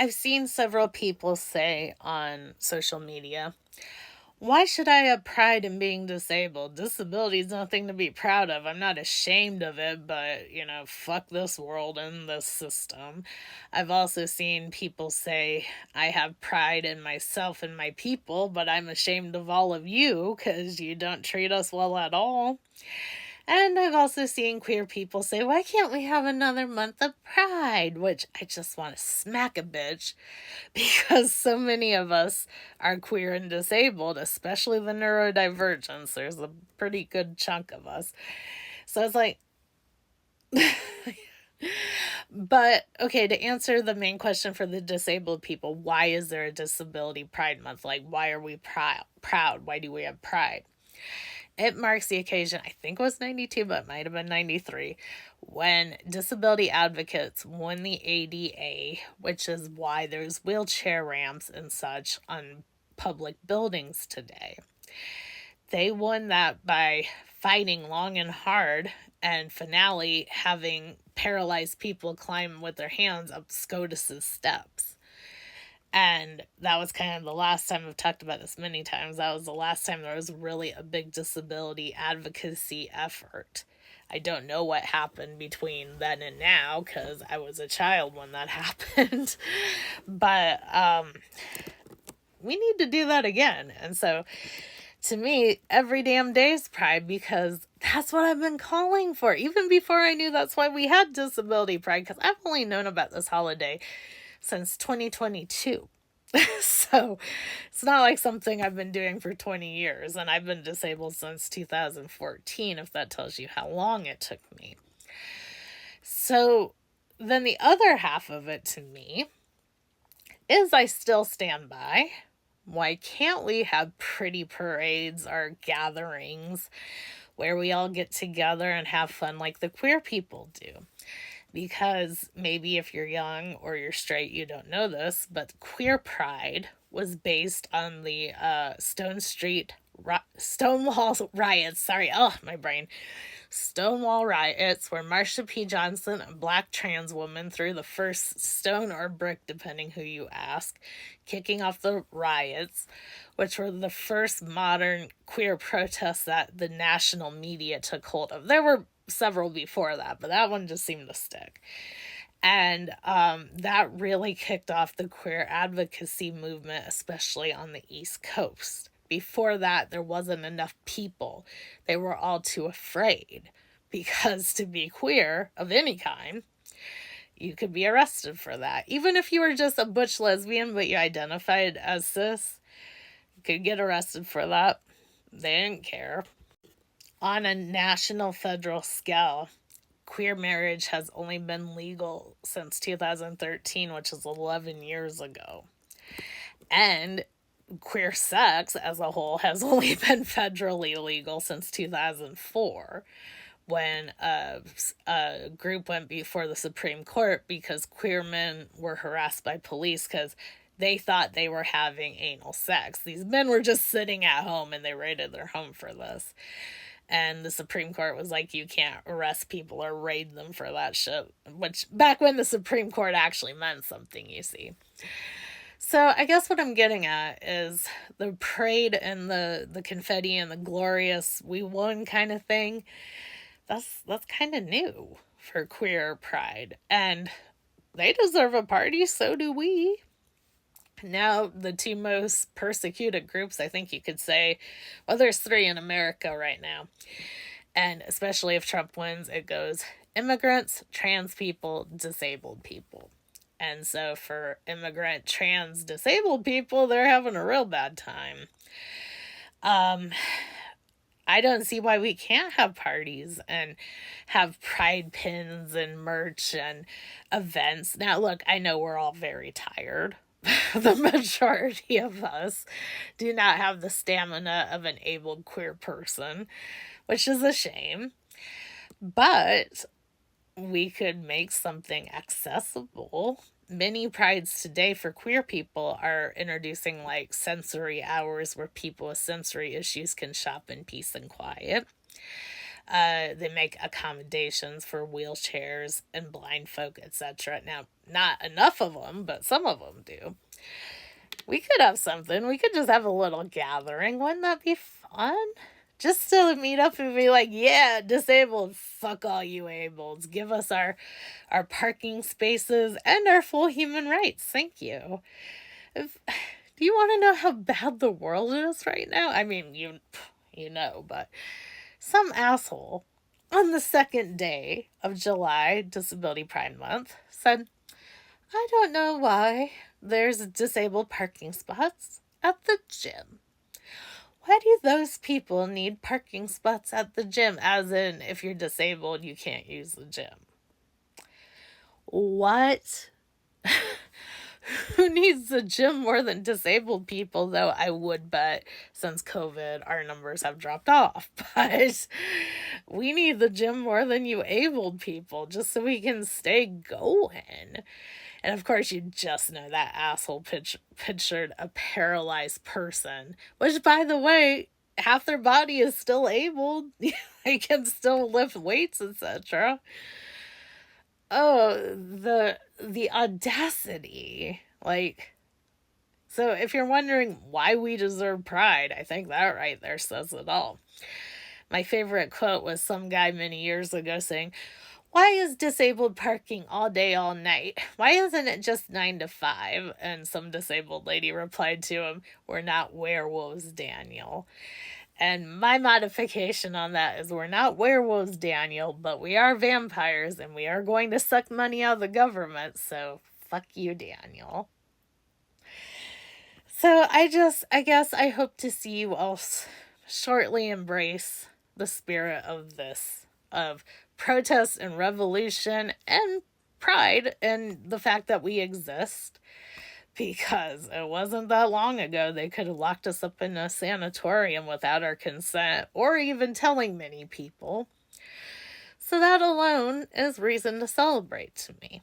I've seen several people say on social media, why should I have pride in being disabled? Disability is nothing to be proud of. I'm not ashamed of it, but, fuck this world and this system. I've also seen people say, I have pride in myself and my people, but I'm ashamed of all of you because you don't treat us well at all. And I've also seen queer people say, why can't we have another month of pride? Which I just want to smack a bitch because so many of us are queer and disabled, especially the neurodivergents. There's a pretty good chunk of us. So it's like, but okay, to answer the main question for the disabled people, why is there a Disability Pride Month? Like, why are we proud? Why do we have pride? It marks the occasion, I think it was 92, but it might have been 93, when disability advocates won the ADA, which is why there's wheelchair ramps and such on public buildings today. They won that by fighting long and hard, and finale having paralyzed people climb with their hands up SCOTUS's steps. And that was kind of the last time, I've talked about this many times, that was the last time there was really a big disability advocacy effort. I don't know what happened between then and now because I was a child when that happened. But we need to do that again. And so to me, every damn day is pride because that's what I've been calling for. Even before I knew that's why we had Disability Pride, because I've only known about this holiday since 2022. So it's not like something I've been doing for 20 years, and I've been disabled since 2014, if that tells you how long it took me. So then the other half of it to me is I still stand by. Why can't we have pretty parades or gatherings where we all get together and have fun like the queer people do? Because maybe if you're young or you're straight, you don't know this, but Queer Pride was based on the Stonewall riots. Sorry, my brain. Stonewall riots, where Marsha P. Johnson, a black trans woman, threw the first stone or brick, depending who you ask, kicking off the riots, which were the first modern queer protests that the national media took hold of. There were several before that, but that one just seemed to stick. And that really kicked off the queer advocacy movement, especially on the East Coast. Before that, there wasn't enough people. They were all too afraid because to be queer of any kind, you could be arrested for that. Even if you were just a butch lesbian, but you identified as cis, you could get arrested for that. They didn't care. On a national federal scale, queer marriage has only been legal since 2013, which is 11 years ago. And queer sex as a whole has only been federally legal since 2004, when a group went before the Supreme Court because queer men were harassed by police because they thought they were having anal sex. These men were just sitting at home and they raided their home for this. And the Supreme Court was like, you can't arrest people or raid them for that shit. Which, back when the Supreme Court actually meant something, you see. So I guess what I'm getting at is the parade and the confetti and the glorious we won kind of thing. That's kind of new for queer pride. And they deserve a party, so do we. Now, the two most persecuted groups, I think you could say, well, there's three in America right now. And especially if Trump wins, it goes immigrants, trans people, disabled people. And so for immigrant, trans, disabled people, they're having a real bad time. I don't see why we can't have parties and have pride pins and merch and events. Now, look, I know we're all very tired. The majority of us do not have the stamina of an able queer person, which is a shame. But we could make something accessible. Many prides today for queer people are introducing like sensory hours where people with sensory issues can shop in peace and quiet. They make accommodations for wheelchairs and blind folk, etc. Now, not enough of them, but some of them do. We could have something. We could just have a little gathering. Wouldn't that be fun? Just to meet up and be like, yeah, disabled, fuck all you ables. Give us our parking spaces and our full human rights. Thank you. If, do you want to know how bad the world is right now? I mean, you know, but some asshole on the second day of July, Disability Pride Month, said, I don't know why there's disabled parking spots at the gym. Why do those people need parking spots at the gym? As in, if you're disabled, you can't use the gym. What? Who needs the gym more than disabled people, though? I would bet since COVID, our numbers have dropped off. But we need the gym more than you abled people just so we can stay going. And of course, you just know that asshole pictured a paralyzed person, which, by the way, half their body is still able. They can still lift weights, etc. Oh, the audacity. Like, so if you're wondering why we deserve pride, I think that right there says it all. My favorite quote was some guy many years ago saying, why is disabled parking all day, all night? Why isn't it just 9 to 5? And some disabled lady replied to him, we're not werewolves, Daniel. And my modification on that is we're not werewolves, Daniel, but we are vampires and we are going to suck money out of the government. So fuck you, Daniel. So I guess I hope to see you all shortly embrace the spirit of this, of protest and revolution and pride in the fact that we exist, because it wasn't that long ago they could have locked us up in a sanatorium without our consent or even telling many people. So that alone is reason to celebrate to me.